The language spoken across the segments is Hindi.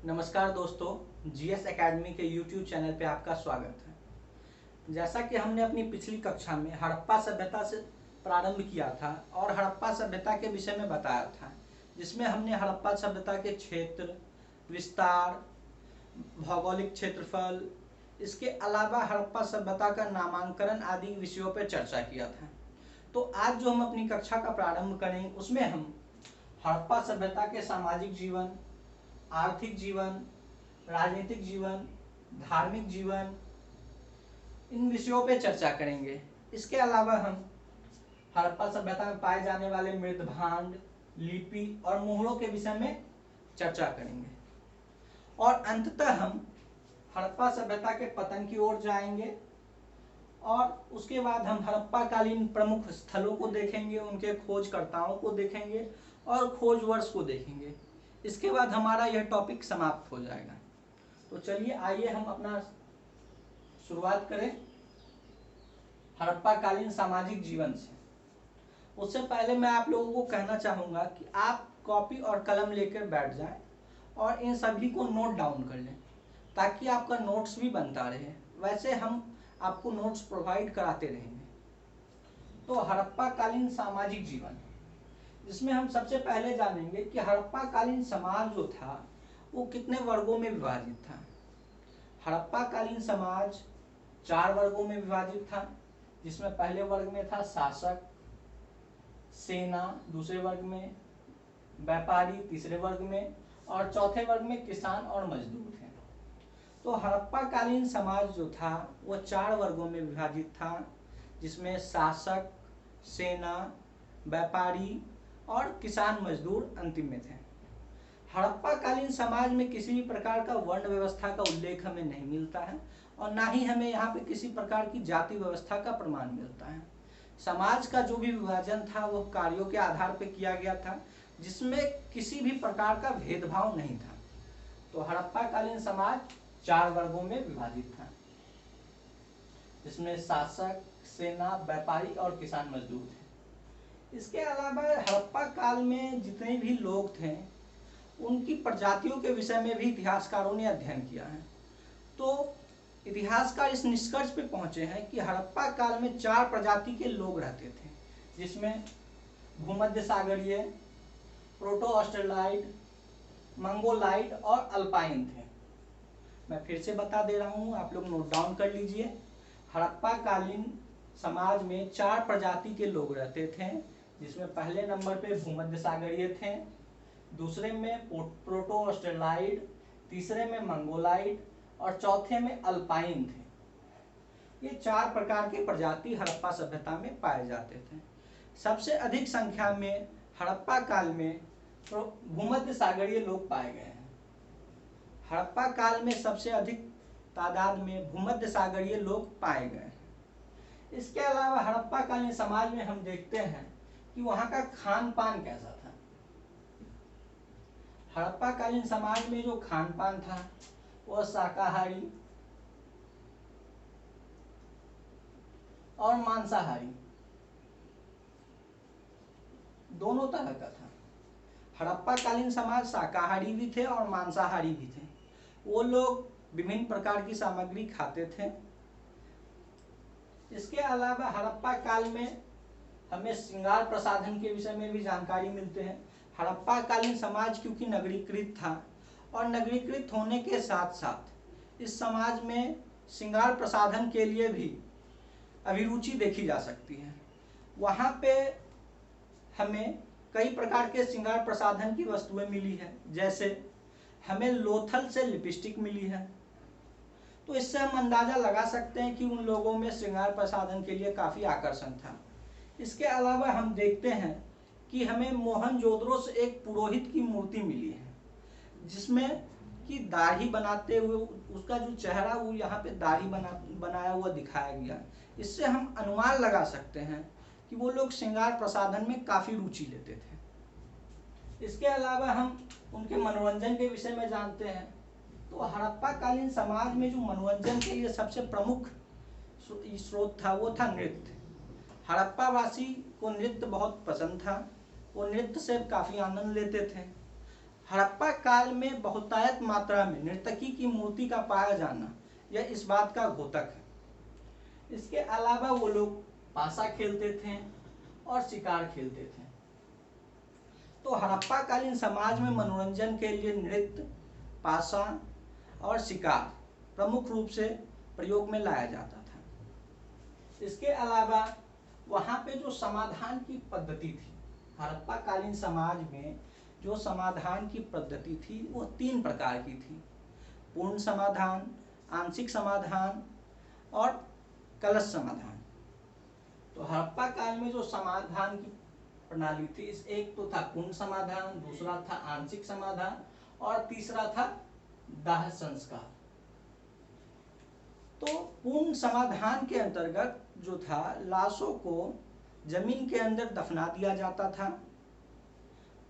नमस्कार दोस्तों, जीएस एकेडमी के यूट्यूब चैनल पे आपका स्वागत है। जैसा कि हमने अपनी पिछली कक्षा में हड़प्पा सभ्यता से प्रारंभ किया था और हड़प्पा सभ्यता के विषय में बताया था, जिसमें हमने हड़प्पा सभ्यता के क्षेत्र, विस्तार, भौगोलिक क्षेत्रफल, इसके अलावा हड़प्पा सभ्यता का नामांकन आदि विषयों पर चर्चा किया था। तो आज जो हम अपनी कक्षा का प्रारंभ करें उसमें हम हड़प्पा सभ्यता के सामाजिक जीवन, आर्थिक जीवन, राजनीतिक जीवन, धार्मिक जीवन, इन विषयों पे चर्चा करेंगे। इसके अलावा हम हड़प्पा सभ्यता में पाए जाने वाले मृद भांड, लिपि और मुहरों के विषय में चर्चा करेंगे और अंततः हम हड़प्पा सभ्यता के पतन की ओर जाएंगे और उसके बाद हम हड़प्पा कालीन प्रमुख स्थलों को देखेंगे, उनके खोजकर्ताओं को देखेंगे और खोज वर्ष को देखेंगे। इसके बाद हमारा यह टॉपिक समाप्त हो जाएगा। तो चलिए आइए हम अपना शुरुआत करें हड़प्पा कालीन सामाजिक जीवन से। उससे पहले मैं आप लोगों को कहना चाहूँगा कि आप कॉपी और कलम लेकर बैठ जाएं और इन सभी को नोट डाउन कर लें ताकि आपका नोट्स भी बनता रहे। वैसे हम आपको नोट्स प्रोवाइड कराते रहेंगे। तो हड़प्पा कालीन सामाजिक जीवन, जिसमें हम सबसे पहले जानेंगे कि हड़प्पा कालीन समाज जो था वो कितने वर्गों में विभाजित था। हड़प्पा कालीन समाज 4 वर्गों में विभाजित था, जिसमें पहले वर्ग में था शासक, सेना दूसरे वर्ग में, व्यापारी तीसरे वर्ग में और चौथे वर्ग में किसान और मजदूर थे। तो हड़प्पा कालीन समाज जो था वो 4 वर्गों में विभाजित था, जिसमें शासक, सेना, व्यापारी और किसान मजदूर अंतिम में थे। हड़प्पा कालीन समाज में किसी भी प्रकार का वर्ण व्यवस्था का उल्लेख हमें नहीं मिलता है और ना ही हमें यहाँ पे किसी प्रकार की जाति व्यवस्था का प्रमाण मिलता है। समाज का जो भी विभाजन था वो कार्यों के आधार पर किया गया था, जिसमें किसी भी प्रकार का भेदभाव नहीं था। तो हड़प्पा कालीन समाज 4 वर्गों में विभाजित था, जिसमें शासक, सेना, व्यापारी और किसान मजदूर थे। इसके अलावा हड़प्पा काल में जितने भी लोग थे उनकी प्रजातियों के विषय में भी इतिहासकारों ने अध्ययन किया है। तो इतिहासकार इस निष्कर्ष पे पहुंचे हैं कि हड़प्पा काल में 4 प्रजाति के लोग रहते थे, जिसमें भूमध्य सागरीय, प्रोटो ऑस्ट्रेलाइड, मंगोलाइड और अल्पाइन थे। मैं फिर से बता दे रहा हूँ, आप लोग नोट डाउन कर लीजिए। हड़प्पा कालीन समाज में 4 प्रजाति के लोग रहते थे, जिसमें पहले नंबर पे भूमध्य सागरीय थे, दूसरे में प्रोटो ऑस्ट्रेलाइड, तीसरे में मंगोलाइड और चौथे में अल्पाइन थे। ये 4 प्रकार के प्रजाति हड़प्पा सभ्यता में पाए जाते थे। सबसे अधिक संख्या में हड़प्पा काल में भूमध्य सागरीय लोग पाए गए हैं। हड़प्पा काल में सबसे अधिक तादाद में भूमध्य सागरीय लोग पाए गए हैं। इसके अलावा हड़प्पा कालीन समाज में हम देखते हैं कि वहां का खान पान कैसा था। हड़प्पा कालीन समाज में जो खान पान था वह शाकाहारी और मांसाहारी दोनों तरह का था। हड़प्पा कालीन समाज शाकाहारी भी थे और मांसाहारी भी थे। वो लोग विभिन्न प्रकार की सामग्री खाते थे। इसके अलावा हड़प्पा काल में हमें श्रृंगार प्रसाधन के विषय में भी जानकारी मिलते हैं। हड़प्पा कालीन समाज क्योंकि नगरीकृत था और नगरीकृत होने के साथ साथ इस समाज में श्रृंगार प्रसाधन के लिए भी अभिरुचि देखी जा सकती है। वहाँ पे हमें कई प्रकार के श्रृंगार प्रसाधन की वस्तुएं मिली है, जैसे हमें लोथल से लिपस्टिक मिली है। तो इससे हम अंदाजा लगा सकते हैं कि उन लोगों में श्रृंगार प्रसाधन के लिए काफ़ी आकर्षण था। इसके अलावा हम देखते हैं कि हमें मोहनजोदड़ो से एक पुरोहित की मूर्ति मिली है, जिसमें कि दाढ़ी बनाते हुए उसका जो चेहरा वो यहाँ पे दाढ़ी बनाया हुआ दिखाया गया। इससे हम अनुमान लगा सकते हैं कि वो लोग श्रृंगार प्रसाधन में काफ़ी रुचि लेते थे। इसके अलावा हम उनके मनोरंजन के विषय में जानते हैं। तो हड़प्पा कालीन समाज में जो मनोरंजन के लिए सबसे प्रमुख स्रोत था वो था नृत्य। हड़प्पा वासी को नृत्य बहुत पसंद था, वो नृत्य से काफ़ी आनंद लेते थे। हड़प्पा काल में बहुतायत मात्रा में नर्तकी की मूर्ति का पाया जाना यह इस बात का द्योतक है। इसके अलावा वो लोग पासा खेलते थे और शिकार खेलते थे। तो हड़प्पा कालीन समाज में मनोरंजन के लिए नृत्य, पासा और शिकार प्रमुख रूप से प्रयोग में लाया जाता था। इसके अलावा वहाँ पे जो समाधान की पद्धति थी, हड़प्पा कालीन समाज में जो समाधान की पद्धति थी वो 3 प्रकार की थी: पूर्ण समाधान, आंशिक समाधान और कलश समाधान। तो हड़प्पा काल में जो समाधान की प्रणाली थी, इस एक तो था पूर्ण समाधान, दूसरा था आंशिक समाधान और तीसरा था दाह संस्कार। तो पूर्ण समाधान के अंतर्गत जो था, लाशों को जमीन के अंदर दफना दिया जाता था।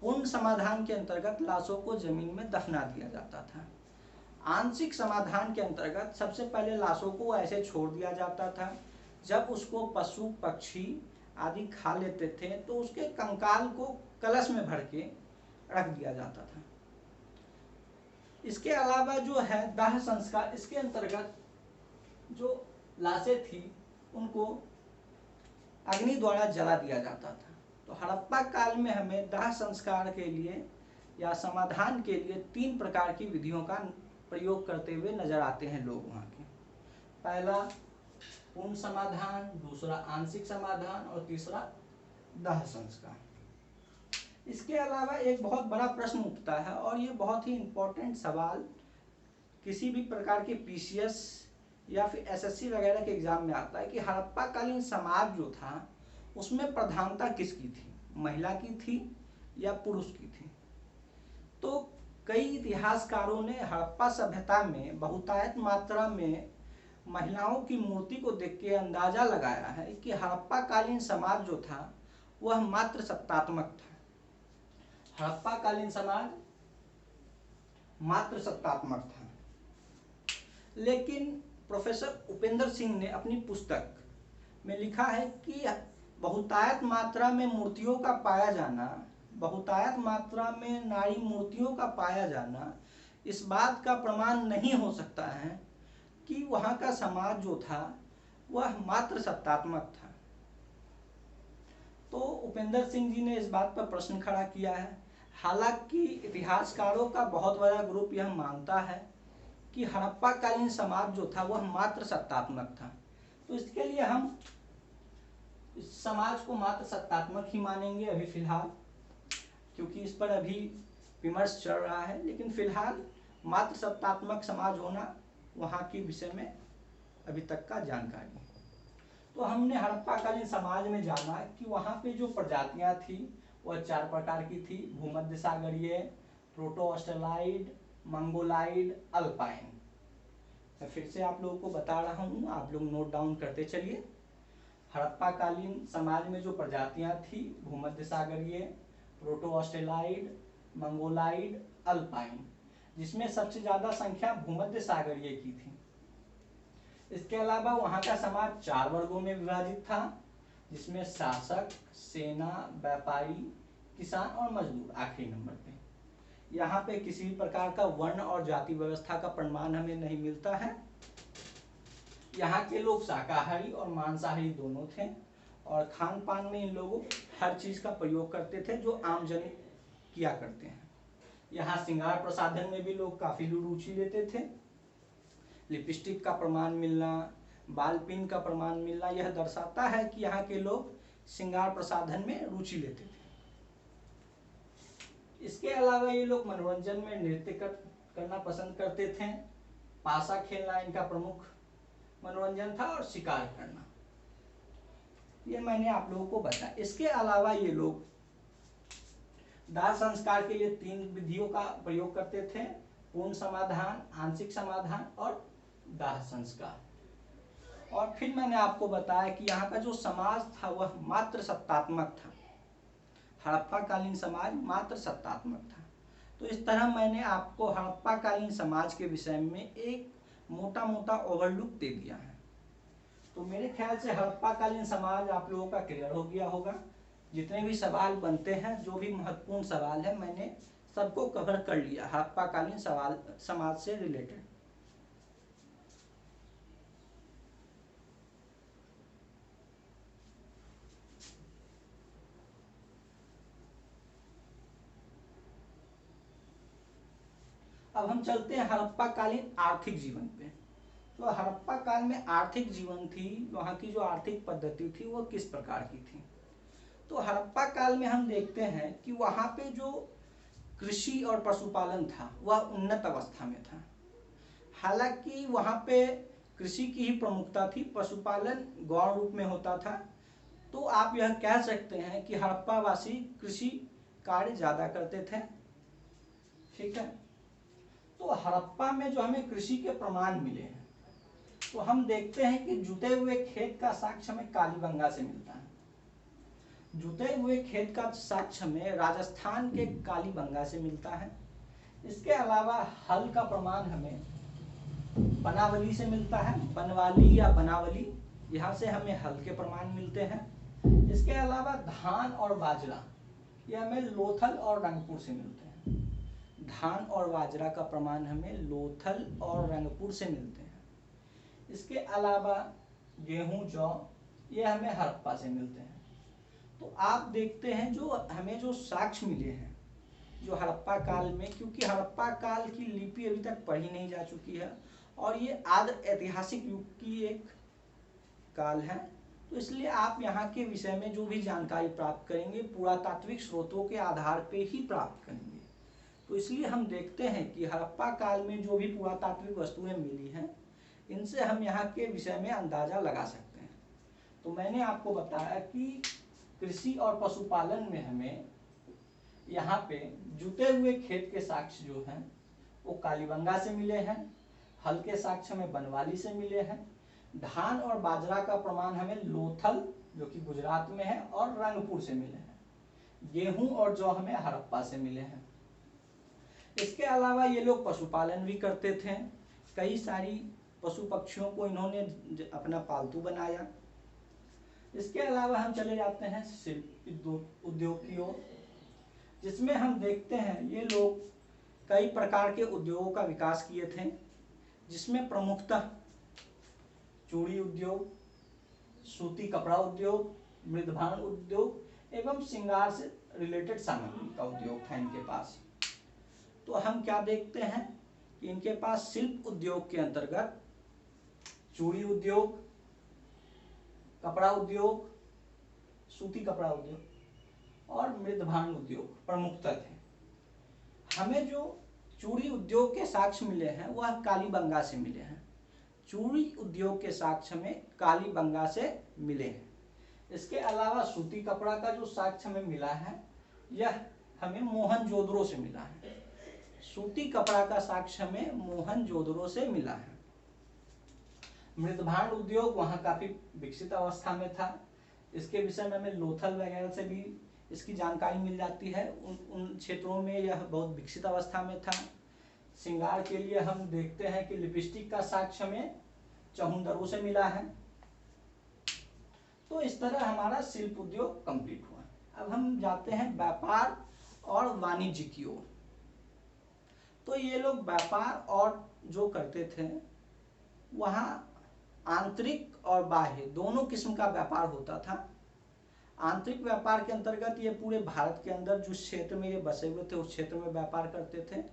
पूर्ण समाधान के अंतर्गत लाशों को जमीन में दफना दिया जाता था। आंशिक समाधान के अंतर्गत सबसे पहले लाशों को ऐसे छोड़ दिया जाता था, जब उसको पशु पक्षी आदि खा लेते थे तो उसके कंकाल को कलश में भर के रख दिया जाता था। इसके अलावा जो है दाह संस्कार, इसके अंतर्गत जो लाशें थी उनको अग्नि द्वारा जला दिया जाता था। तो हड़प्पा काल में हमें दाह संस्कार के लिए या समाधान के लिए 3 प्रकार की विधियों का प्रयोग करते हुए नजर आते हैं लोग वहाँ के। पहला पूर्ण समाधान, दूसरा आंशिक समाधान और तीसरा दाह संस्कार। इसके अलावा एक बहुत बड़ा प्रश्न उठता है और ये बहुत ही इम्पोर्टेंट सवाल किसी भी प्रकार के पीसीएस या फिर एसएससी वगैरह के एग्जाम में आता है कि हड़प्पा कालीन समाज जो था उसमें प्रधानता किसकी थी, महिला की थी या पुरुष की थी। तो कई इतिहासकारों ने हड़प्पा सभ्यता में बहुतायत मात्रा में महिलाओं की मूर्ति को देख के अंदाजा लगाया है कि हड़प्पा कालीन समाज जो था वह मात्र सत्तात्मक था। हड़प्पा कालीन समाज मात्र सत्तात्मक था। लेकिन प्रोफेसर उपेंद्र सिंह ने अपनी पुस्तक में लिखा है कि बहुतायत मात्रा में मूर्तियों का पाया जाना, बहुतायत मात्रा में नारी मूर्तियों का पाया जाना इस बात का प्रमाण नहीं हो सकता है कि वहाँ का समाज जो था वह मात्र सत्तात्मक था। तो उपेंद्र सिंह जी ने इस बात पर प्रश्न खड़ा किया है। हालांकि इतिहासकारों का बहुत बड़ा ग्रुप यह मानता है कि हड़प्पा कालीन समाज जो था वह मात्र सत्तात्मक था। तो इसके लिए हम इस समाज को मात्र सत्तात्मक ही मानेंगे अभी फिलहाल, क्योंकि इस पर अभी विमर्श चल रहा है। लेकिन फिलहाल मात्र सत्तात्मक समाज होना वहाँ के विषय में अभी तक का जानकारी है। तो हमने हड़प्पा कालीन समाज में जाना कि वहाँ पे जो प्रजातियाँ थी वह 4 प्रकार की थी: भूमध्य सागरीय, प्रोटो ऑस्ट्रेलाइड, मंगोलाइड, अल्पाइन। मैं फिर से आप लोगों को बता रहा हूँ, आप लोग नोट डाउन करते चलिए। हड़प्पा कालीन समाज में जो प्रजातियाँ थी भूमध्य सागरीय, प्रोटो ऑस्ट्रेलाइड, मंगोलाइड, अल्पाइन, जिसमें सबसे ज्यादा संख्या भूमध्य सागरीय की थी। इसके अलावा वहाँ का समाज 4 वर्गों में विभाजित था, जिसमें शासक, सेना, व्यापारी, किसान और मजदूर आखिरी नंबर पे। यहाँ पे किसी भी प्रकार का वर्ण और जाति व्यवस्था का प्रमाण हमें नहीं मिलता है। यहाँ के लोग शाकाहारी और मांसाहारी दोनों थे और खान पान में इन लोगों हर चीज का प्रयोग करते थे जो आम जन किया करते हैं। यहाँ श्रृंगार प्रसाधन में भी लोग काफी रुचि लेते थे। लिपस्टिक का प्रमाण मिलना, बाल पिन का प्रमाण मिलना यह दर्शाता है कि यहाँ के लोग श्रृंगार प्रसाधन में रुचि लेते थे। इसके अलावा ये लोग मनोरंजन में नृत्य करना पसंद करते थे। पासा खेलना इनका प्रमुख मनोरंजन था और शिकार करना, ये मैंने आप लोगों को बताया। इसके अलावा ये लोग दाह संस्कार के लिए 3 विधियों का प्रयोग करते थे: पूर्ण समाधान, आंशिक समाधान और दाह संस्कार। और फिर मैंने आपको बताया कि यहाँ का जो समाज था वह मात्र सत्तात्मक था। हड़प्पा कालीन समाज मात्र सत्तात्मक था। तो इस तरह मैंने आपको हड़प्पा कालीन समाज के विषय में एक मोटा मोटा ओवरलुक दे दिया है। तो मेरे ख्याल से हड़प्पा कालीन समाज आप लोगों का क्लियर हो गया होगा। जितने भी सवाल बनते हैं, जो भी महत्वपूर्ण सवाल है, मैंने सबको कवर कर लिया हड़प्पा कालीन सवाल समाज से रिलेटेड। अब हम चलते हैं हड़प्पा कालीन आर्थिक जीवन पे। तो हड़प्पा काल में आर्थिक जीवन थी, वहाँ की जो आर्थिक पद्धति थी वो किस प्रकार की थी। तो हड़प्पा काल में हम देखते हैं कि वहाँ पे जो कृषि और पशुपालन था वह उन्नत अवस्था में था। हालांकि वहाँ पे कृषि की ही प्रमुखता थी, पशुपालन गौण रूप में होता था। तो आप यह कह सकते हैं कि हड़प्पा वासी कृषि कार्य ज़्यादा करते थे। ठीक है, तो हड़प्पा में जो हमें कृषि के प्रमाण मिले हैं, तो हम देखते हैं कि जुते हुए खेत का साक्ष्य हमें कालीबंगा से मिलता है। जुते हुए खेत का साक्ष्य हमें राजस्थान के कालीबंगा से मिलता है। इसके अलावा हल का प्रमाण हमें बनावली से मिलता है, बनवाली या बनावली, यहाँ से हमें हल के प्रमाण मिलते हैं। इसके अलावा धान और बाजरा ये हमें लोथल और रंगपुर से मिलते हैं। धान और बाजरा का प्रमाण हमें लोथल और रंगपुर से मिलते हैं। इसके अलावा गेहूं, जौ ये हमें हड़प्पा से मिलते हैं। तो आप देखते हैं जो हमें जो साक्ष्य मिले हैं जो हड़प्पा काल में, क्योंकि हड़प्पा काल की लिपि अभी तक पढ़ी नहीं जा चुकी है और ये आदि ऐतिहासिक युग की एक काल है, तो इसलिए आप यहाँ के विषय में जो भी जानकारी प्राप्त करेंगे पुरातात्विक स्रोतों के आधार पे ही प्राप्त करेंगे। तो इसलिए हम देखते हैं कि हड़प्पा काल में जो भी पुरातात्विक वस्तुएं मिली हैं इनसे हम यहाँ के विषय में अंदाजा लगा सकते हैं। तो मैंने आपको बताया कि कृषि और पशुपालन में हमें यहाँ पे जुते हुए खेत के साक्ष्य जो हैं वो कालीबंगा से मिले हैं, हल के साक्ष्य हमें बनवाली से मिले हैं, धान और बाजरा का प्रमाण हमें लोथल जो कि गुजरात में है और रंगपुर से मिले हैं, गेहूं और जौ हमें हड़प्पा से मिले हैं। इसके अलावा ये लोग पशुपालन भी करते थे, कई सारी पशु पक्षियों को इन्होंने अपना पालतू बनाया। इसके अलावा हम चले जाते हैं शिल्प उद्योग की ओर, जिसमें हम देखते हैं ये लोग कई प्रकार के उद्योगों का विकास किए थे, जिसमें प्रमुखतः चूड़ी उद्योग, सूती कपड़ा उद्योग, मृदभांड उद्योग एवं श्रृंगार से रिलेटेड सामग्री का उद्योग था इनके पास। तो हम क्या देखते हैं कि इनके पास शिल्प उद्योग के अंतर्गत चूड़ी उद्योग, कपड़ा उद्योग, सूती कपड़ा उद्योग और मृदभांड उद्योग प्रमुखतः थे। हमें जो चूड़ी उद्योग के साक्ष्य मिले हैं वह कालीबंगा से मिले हैं। चूड़ी उद्योग के साक्ष्य में कालीबंगा से मिले हैं। इसके अलावा सूती कपड़ा का जो साक्ष्य हमें मिला है यह हमें मोहनजोदड़ो से मिला है। सूती कपड़ा का साक्ष्य हमें मोहनजोदड़ो से मिला है। मृदभांड उद्योग वहाँ काफी विकसित अवस्था में था। इसके विषय में हमें लोथल वगैरह से भी इसकी जानकारी मिल जाती है। उन क्षेत्रों में यह बहुत विकसित अवस्था में था। श्रृंगार के लिए हम देखते हैं कि लिपस्टिक का साक्ष्य हमें चहुंदरो से मिला है। तो इस तरह हमारा शिल्प उद्योग कंप्लीट हुआ। अब हम जाते हैं व्यापार और वाणिज्य की ओर। तो ये लोग व्यापार और जो करते थे वहाँ आंतरिक और बाह्य दोनों किस्म का व्यापार होता था। आंतरिक व्यापार के अंतर्गत ये पूरे भारत के अंदर जिस क्षेत्र में ये बसे हुए थे उस क्षेत्र में व्यापार करते थे,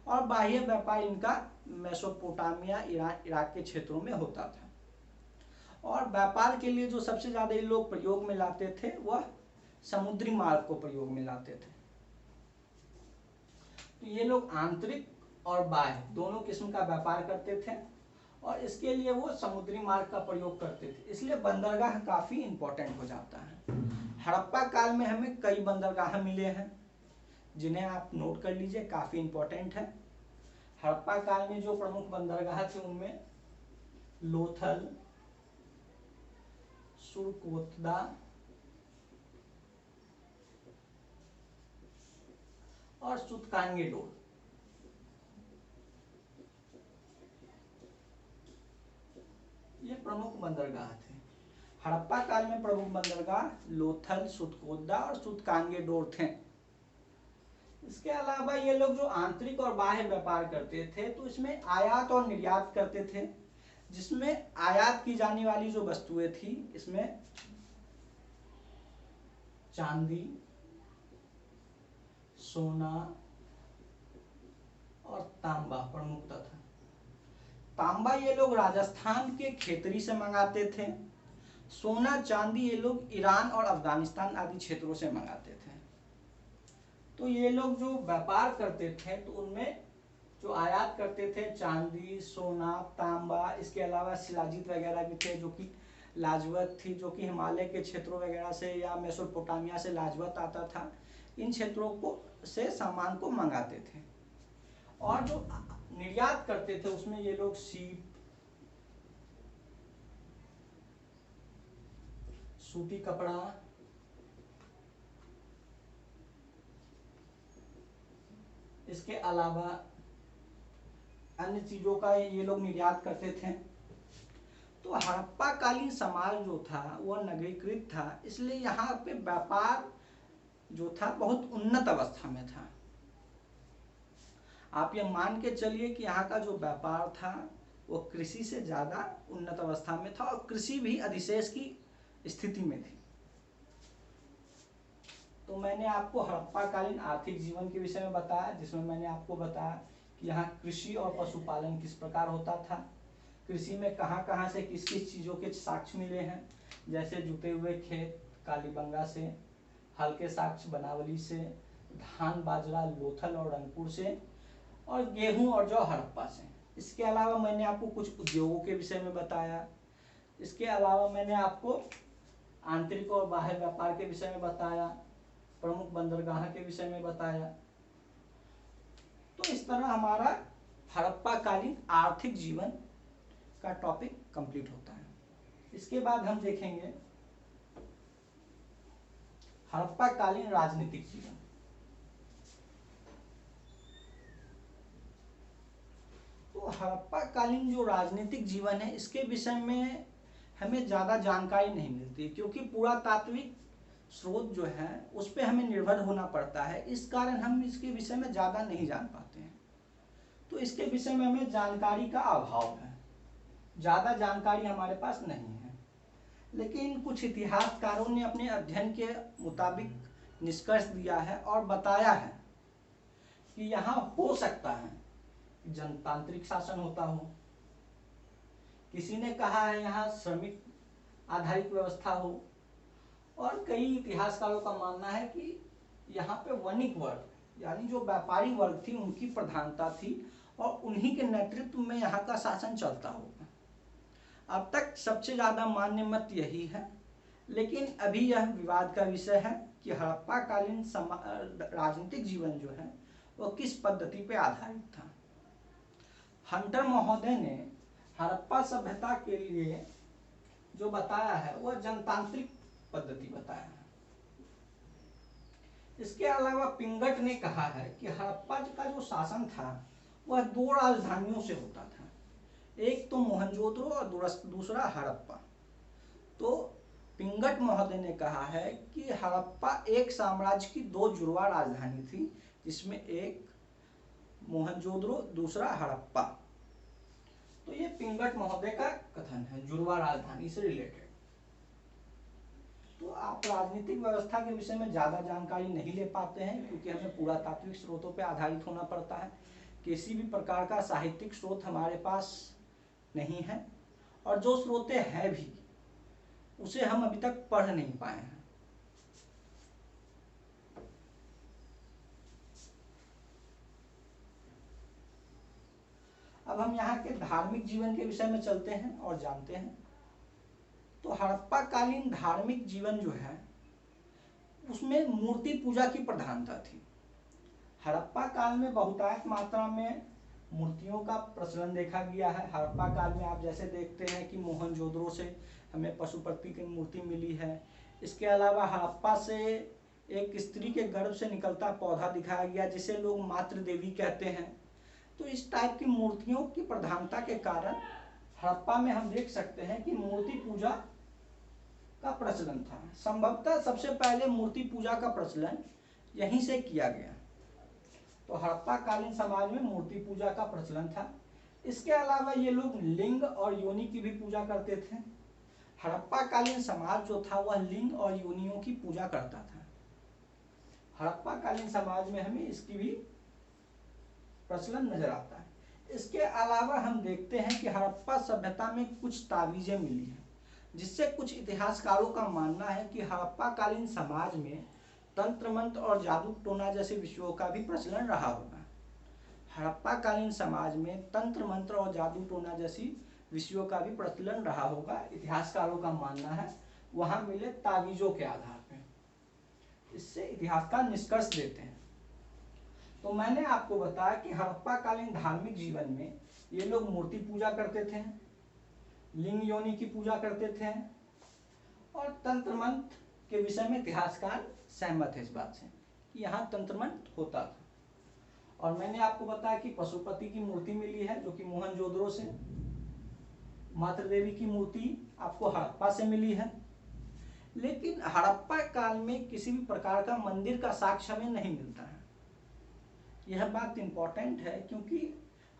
और बाह्य व्यापार इनका मेसोपोटामिया, इराक के क्षेत्रों में होता था। और व्यापार के लिए जो सबसे ज्यादा ये लोग प्रयोग में लाते थे वह समुद्री मार्ग को प्रयोग में लाते थे। तो ये लोग आंतरिक और बाह्य दोनों किस्म का व्यापार करते थे और इसके लिए वो समुद्री मार्ग का प्रयोग करते थे, इसलिए बंदरगाह काफी इंपॉर्टेंट हो जाता है। हड़प्पा काल में हमें कई बंदरगाह मिले हैं जिन्हें आप नोट कर लीजिए, काफी इंपॉर्टेंट है। हड़प्पा काल में जो प्रमुख बंदरगाह थे उनमें लोथल, सुरकोतदा और सुतकांगेडोर ये प्रमुख बंदरगाह थे। हड़प्पा काल में प्रमुख बंदरगाह लोथल, सुतकोतदा और सुतकांगेडोर थे। इसके अलावा ये लोग जो आंतरिक और बाह्य व्यापार करते थे तो इसमें आयात और निर्यात करते थे, जिसमें आयात की जाने वाली जो वस्तुएं थी इसमें चांदी, सोना और तांबा प्रमुखता था। तांबा ये लोग राजस्थान के खेतरी से मंगाते थे। सोना चांदी ये लोग ईरान और अफगानिस्तान आदि क्षेत्रों से मंगाते थे। तो ये लोग जो व्यापार करते थे तो उनमें जो आयात करते थे चांदी, सोना, तांबा, इसके अलावा शिलाजीत वगैरह भी थे जो कि लाजवत थी, जो कि हिमालय के क्षेत्रों वगैरह से या मेसोपोटामिया से लाजवत आता था। इन क्षेत्रों को से सामान को मंगाते थे। और जो निर्यात करते थे उसमें ये लोग सीप, सूती कपड़ा, इसके अलावा अन्य चीजों का ये लोग निर्यात करते थे। तो हड़प्पा कालीन समाज जो था वह नगरीकृत था, इसलिए यहाँ पे व्यापार जो था बहुत उन्नत अवस्था में था। आप ये मान के चलिए कि यहाँ का जो व्यापार था वो कृषि से ज्यादा उन्नत अवस्था में था और कृषि भी अधिशेष की स्थिति में थी। तो मैंने आपको हड़प्पा कालीन आर्थिक जीवन के विषय में बताया, जिसमें मैंने आपको बताया कि यहाँ कृषि और पशुपालन किस प्रकार होता था, कृषि में कहाँ कहाँ से किस किस चीज़ों के साक्ष्य मिले हैं, जैसे जुते हुए खेत कालीबंगा से, हल के साक्ष्य बनावली से, धान बाजरा लोथल और रंगपुर से, और गेहूं और जौ हड़प्पा से। इसके अलावा मैंने आपको कुछ उद्योगों के विषय में बताया। इसके अलावा मैंने आपको आंतरिक और बाह्य व्यापार के विषय में बताया, प्रमुख बंदरगाह के विषय में बताया। तो इस तरह हमारा हड़प्पा कालीन आर्थिक जीवन का टॉपिक कंप्लीट होता है। इसके बाद हम देखेंगे हड़प्पा कालीन राजनीतिक जीवन। तो हड़प्पा कालीन जो राजनीतिक जीवन है इसके विषय में हमें ज़्यादा जानकारी नहीं मिलती, क्योंकि पुरातात्विक स्रोत जो है उस पर हमें निर्भर होना पड़ता है। इस कारण हम इसके विषय में ज़्यादा नहीं जान पाते हैं। तो इसके विषय में हमें जानकारी का अभाव है, ज़्यादा जानकारी हमारे पास नहीं है। लेकिन कुछ इतिहासकारों ने अपने अध्ययन के मुताबिक निष्कर्ष दिया है और बताया है कि यहाँ हो सकता है जनतांत्रिक शासन होता हो। किसी ने कहा है यहाँ श्रमिक आधारित व्यवस्था हो, और कई इतिहासकारों का मानना है कि यहाँ पे वणिक वर्ग यानी जो व्यापारी वर्ग थी उनकी प्रधानता थी और उन्हीं के नेतृत्व में यहाँ का शासन चलता होगा। अब तक सबसे ज़्यादा मान्य मत यही है, लेकिन अभी यह विवाद का विषय है कि हड़प्पा कालीन राजनीतिक जीवन जो है वह किस पद्धति पे आधारित था। हंटर महोदय ने हड़प्पा सभ्यता के लिए जो बताया है वह जनतांत्रिक पद्धति बताया है। इसके अलावा पिंगट ने कहा है कि हड़प्पा का जो शासन था वह दो राजधानियों से होता था, एक तो मोहनजोदड़ो और दूसरा हड़प्पा। तो पिंगट महोदय ने कहा है कि हड़प्पा एक साम्राज्य की दो जुड़वा राजधानी थी, जिसमें एक मोहनजोदड़ो दूसरा हड़प्पा। तो ये पिंगट महोदय का कथन है जुड़वा राजधानी से रिलेटेड। तो आप राजनीतिक व्यवस्था के विषय में ज़्यादा जानकारी नहीं ले पाते हैं, क्योंकि हमें पुरातात्विक स्रोतों पर आधारित होना पड़ता है। किसी भी प्रकार का साहित्यिक स्रोत हमारे पास नहीं है, और जो स्रोतें हैं भी उसे हम अभी तक पढ़ नहीं पाए हैं। अब हम यहाँ के धार्मिक जीवन के विषय में चलते हैं और जानते हैं। तो हड़प्पा कालीन धार्मिक जीवन जो है उसमें मूर्ति पूजा की प्रधानता थी। हड़प्पा काल में बहुतायत मात्रा में मूर्तियों का प्रचलन देखा गया है। हड़प्पा काल में आप जैसे देखते हैं कि मोहनजोदड़ो से हमें पशुपति की मूर्ति मिली है। इसके अलावा हड़प्पा से एक स्त्री के गर्भ से निकलता पौधा दिखाया गया जिसे लोग मातृ देवी कहते हैं। तो इस टाइप की मूर्तियों की प्रधानता के कारण हड़प्पा में हम देख सकते हैं कि मूर्ति पूजा का प्रचलन था। संभवतः सबसे पहले मूर्ति पूजा का प्रचलन यहीं से किया गया। तो हड़प्पा कालीन समाज में मूर्ति पूजा का प्रचलन था। इसके अलावा ये लोग लिंग और योनि की भी पूजा करते थे। हड़प्पा कालीन समाज जो था वह लिंग और योनियों की पूजा करता था। हड़प्पा कालीन समाज में हमें इसकी भी प्रचलन नजर आता है। इसके अलावा हम देखते हैं कि हड़प्पा सभ्यता में कुछ तावीजें मिली हैं, जिससे कुछ इतिहासकारों का मानना है कि हड़प्पा कालीन समाज में तंत्र मंत्र और जादू टोना जैसे विषयों का भी प्रचलन रहा होगा। हड़प्पा कालीन समाज में तंत्र मंत्र और जादू टोना जैसी विषयों का भी प्रचलन रहा होगा, इतिहासकारों का मानना है, वहां मिले तावीजों के आधार पर। इससे इतिहासकार निष्कर्ष देते हैं। तो मैंने आपको बताया कि हड़प्पा कालीन धार्मिक जीवन में ये लोग मूर्ति पूजा करते थे, लिंग योनि की पूजा करते थे और तंत्र मंत्र के विषय में इतिहासकार सहमत है इस बात से कि यहाँ तंत्र मंत्र होता था। और मैंने आपको बताया कि पशुपति की मूर्ति मिली है जो कि मोहनजोदड़ो से, मातृ देवी की मूर्ति आपको हड़प्पा से मिली है। लेकिन हड़प्पा काल में किसी भी प्रकार का मंदिर का साक्ष्य हमें नहीं मिलता है। यह बात इंपॉर्टेंट है क्योंकि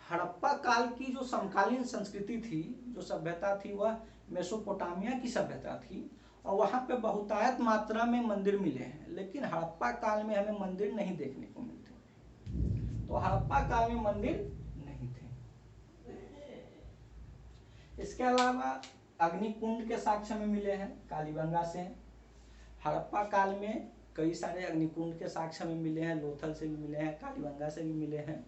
हड़प्पा काल की जो समकालीन संस्कृति थी, जो सभ्यता थी, वह मेसोपोटामिया की सभ्यता थी और वहाँ पे बहुतायत मात्रा में मंदिर मिले हैं। लेकिन हड़प्पा काल में हमें मंदिर नहीं देखने को मिलते। तो हड़प्पा काल में मंदिर नहीं थे। इसके अलावा अग्निकुंड के साक्ष्य में मिले हैं कालीबंगा से। हड़प्पा काल में कई सारे अग्निकुंड के साक्ष्य में मिले हैं, लोथल से भी मिले हैं, कालीबंगा से भी मिले हैं।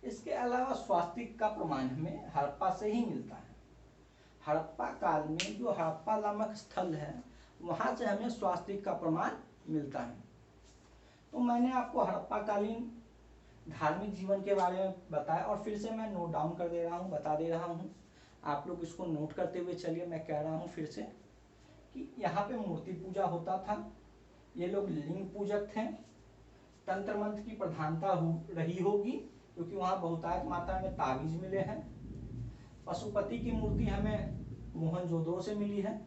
इसके अलावा स्वास्तिक का प्रमाण हमें हड़प्पा से ही मिलता है। हड़प्पा काल में जो हड़प्पा नामक स्थल है वहां से हमें स्वास्तिक का प्रमाण मिलता है। तो मैंने आपको हड़प्पा कालीन धार्मिक जीवन के बारे में बताया और फिर से मैं नोट डाउन कर दे रहा हूँ, बता दे रहा हूँ। आप लोग इसको नोट करते हुए चलिए। मैं कह रहा हूँ फिर से कि यहाँ पे मूर्ति पूजा होता था, ये लोग लिंग पूजक थे, तंत्र मंत्र की प्रधानता रही होगी क्योंकि वहाँ बहुतायत मात्रा में ताबीज मिले हैं। पशुपति की मूर्ति हमें मोहनजोदड़ो से मिली है।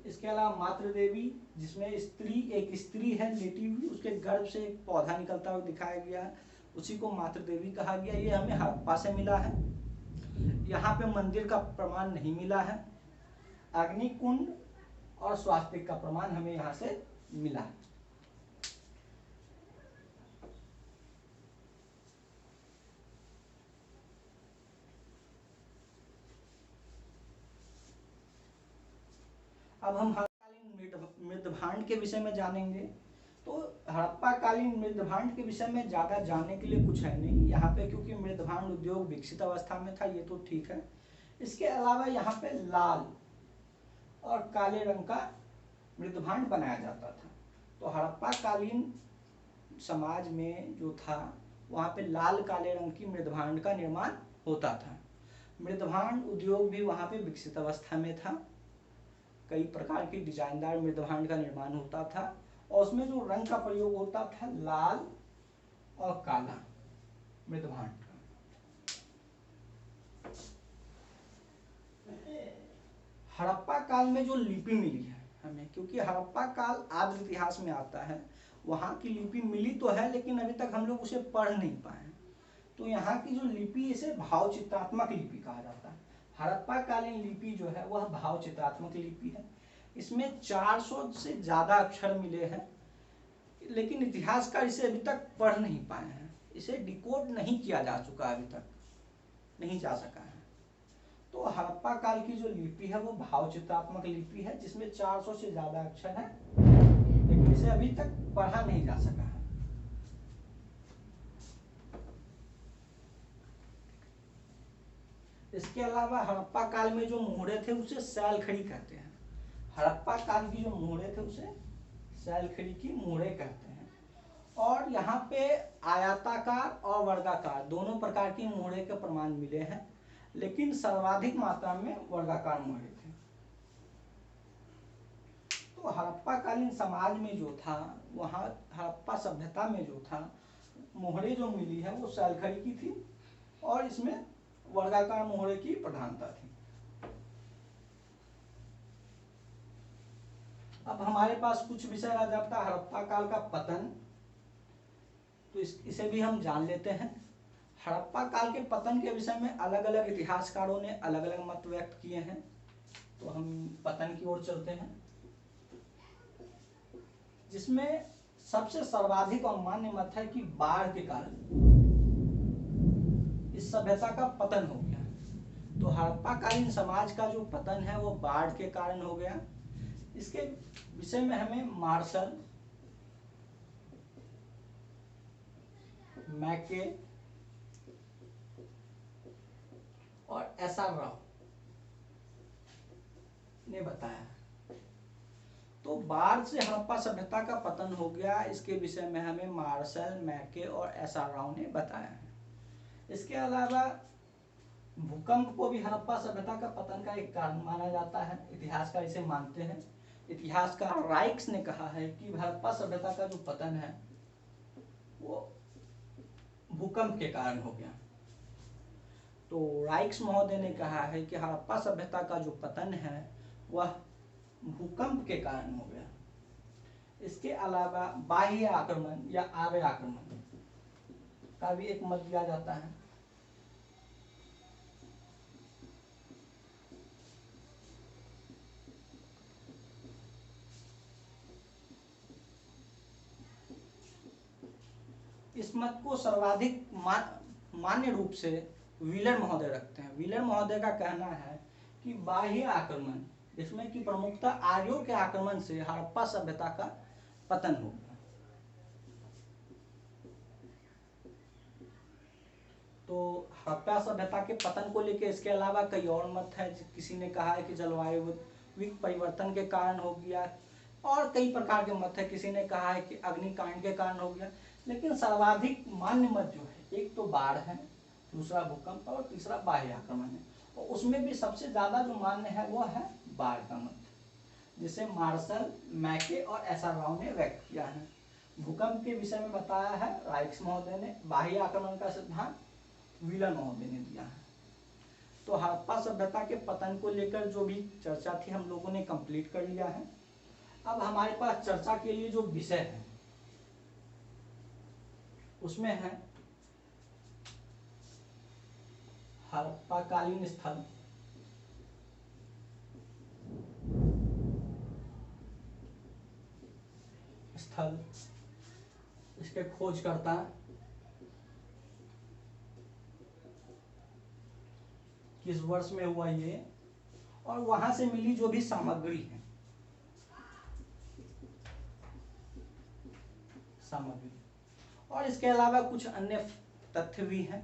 इसके अलावा मातृ देवी, जिसमें एक स्त्री है लेटी हुई, उसके गर्भ से एक पौधा निकलता हुआ दिखाया गया है, उसी को मातृ देवी कहा गया। ये हमें हड़प्पा से मिला है। यहाँ पे मंदिर का प्रमाण नहीं मिला है। अग्निकुंड और स्वास्तिक का प्रमाण हमें यहाँ से मिला है। अब हम हड़प्पाकालीन मृदभांड के विषय में जानेंगे। तो हड़प्पाकालीन मृदभांड के विषय में ज्यादा जानने के लिए कुछ है नहीं यहाँ पे, क्योंकि मृदभांड उद्योग विकसित अवस्था में था, ये तो ठीक है। इसके अलावा यहाँ पे लाल और काले रंग का मृदभांड बनाया जाता था। तो हड़प्पाकालीन समाज में जो था वहाँ पे लाल काले रंग की मृदभांड का निर्माण होता था। मृदभांड उद्योग भी वहाँ पे विकसित अवस्था में था। कई प्रकार की डिजाइनदार मृदभांड का निर्माण होता था और उसमें जो रंग का प्रयोग होता था लाल और काला मृदभांड का। हड़प्पा काल में जो लिपि मिली है हमें, क्योंकि हड़प्पा काल आदि इतिहास में आता है, वहां की लिपि मिली तो है लेकिन अभी तक हम लोग उसे पढ़ नहीं पाए। तो यहाँ की जो लिपि, इसे भाव चित्रात्मक लिपि कहा जाता है। हड़प्पा कालीन लिपि जो है वह भाव चित्रात्मक लिपि है। इसमें 400 से ज्यादा अक्षर मिले हैं, लेकिन इतिहासकार इसे अभी तक पढ़ नहीं पाए हैं। इसे डिकोड नहीं किया जा चुका, अभी तक नहीं जा सका है। तो हड़प्पा काल की जो लिपि है वो भाव चित्रात्मक लिपि है, जिसमें 400 से ज्यादा अक्षर है, लेकिन इसे अभी तक पढ़ा नहीं जा सका है। इसके अलावा हड़प्पा काल में जो मोहरे थे उसे सैलखड़ी कहते हैं। हड़प्पा काल की जो मोहरे थे उसे सैलखड़ी की मोहरे कहते हैं। और यहाँ पे आयताकार और वर्गाकार दोनों प्रकार की मोहरे के प्रमाण मिले हैं, लेकिन सर्वाधिक मात्रा में वर्गाकार मोहरे थे। तो हड़प्पा कालीन समाज में जो था, वहाँ हड़प्पा सभ्यता में जो था, मोहरे जो मिली है वो सैलखड़ी की थी और इसमें वर्गाकार मोहरे की प्रधानता थी। अब हमारे पास कुछ विषय रह जाता है हड़प्पा काल का पतन, तो इसे भी हम जान लेते हैं। हड़प्पा काल के पतन के विषय में अलग अलग इतिहासकारों ने अलग अलग मत व्यक्त किए हैं। तो हम पतन की ओर चलते हैं, जिसमें सबसे सर्वाधिक और मान्य मत है कि बाढ़ के कारण इस सभ्यता का पतन हो गया। तो हड़प्पाकालीन समाज का जो पतन है वो बाढ़ के कारण हो गया। इसके विषय में हमें मार्शल, मैके और एसआर राव ने बताया। तो बाढ़ से हड़प्पा सभ्यता का पतन हो गया, इसके विषय में हमें मार्शल, मैके और एसआर राव ने बताया है। इसके अलावा भूकंप को भी हड़प्पा सभ्यता का पतन का एक कारण माना जाता है, इतिहासकार इसे मानते हैं। इतिहासकार राइक्स ने कहा है कि हड़प्पा सभ्यता का जो पतन है वो भूकंप के कारण हो गया। तो राइक्स महोदय ने कहा है कि हड़प्पा सभ्यता का जो पतन है वह भूकंप के कारण हो गया। इसके अलावा बाह्य आक्रमण या आर्य आक्रमण का भी एक मत दिया जाता है। इस मत को सर्वाधिक मान्य रूप से व्हीलर महोदय रखते हैं। व्हीलर महोदय का कहना है कि बाह्य आक्रमण, इसमें कि प्रमुखता आर्यों के आक्रमण से हड़प्पा सभ्यता का पतन हो गया। तो हड़प्पा सभ्यता के पतन को लेकर इसके अलावा कई और मत है। किसी ने कहा है कि जलवायु परिवर्तन के कारण हो गया, और कई प्रकार के मत है। किसी ने कहा है कि अग्निकांड के कारण हो गया। लेकिन सर्वाधिक मान्य मत जो है, एक तो बाढ़ है, दूसरा भूकंप और तीसरा बाह्य आक्रमण है। और उसमें भी सबसे ज्यादा जो मान्य है वो है बाढ़ का मत, जिसे मार्शल, मैके और एसआर राव ने व्यक्त किया है। भूकंप के विषय में बताया है राइक्स महोदय ने। बाह्य आक्रमण का सिद्धांत व्हीलर महोदय ने दिया है। तो हड़प्पा सभ्यता के पतन को लेकर जो भी चर्चा थी हम लोगों ने कंप्लीट कर लिया है। अब हमारे पास चर्चा के लिए जो विषय है उसमें है हड़प्पाकालीन स्थल, इसके खोजकर्ता, किस वर्ष में हुआ ये, और वहां से मिली जो भी सामग्री है, और इसके अलावा कुछ अन्य तथ्य भी हैं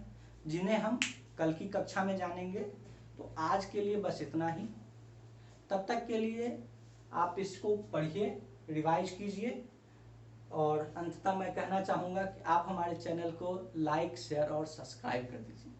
जिन्हें हम कल की कक्षा में जानेंगे। तो आज के लिए बस इतना ही। तब तक के लिए आप इसको पढ़िए, रिवाइज कीजिए, और अंततः मैं कहना चाहूँगा कि आप हमारे चैनल को लाइक, शेयर और सब्सक्राइब कर दीजिए।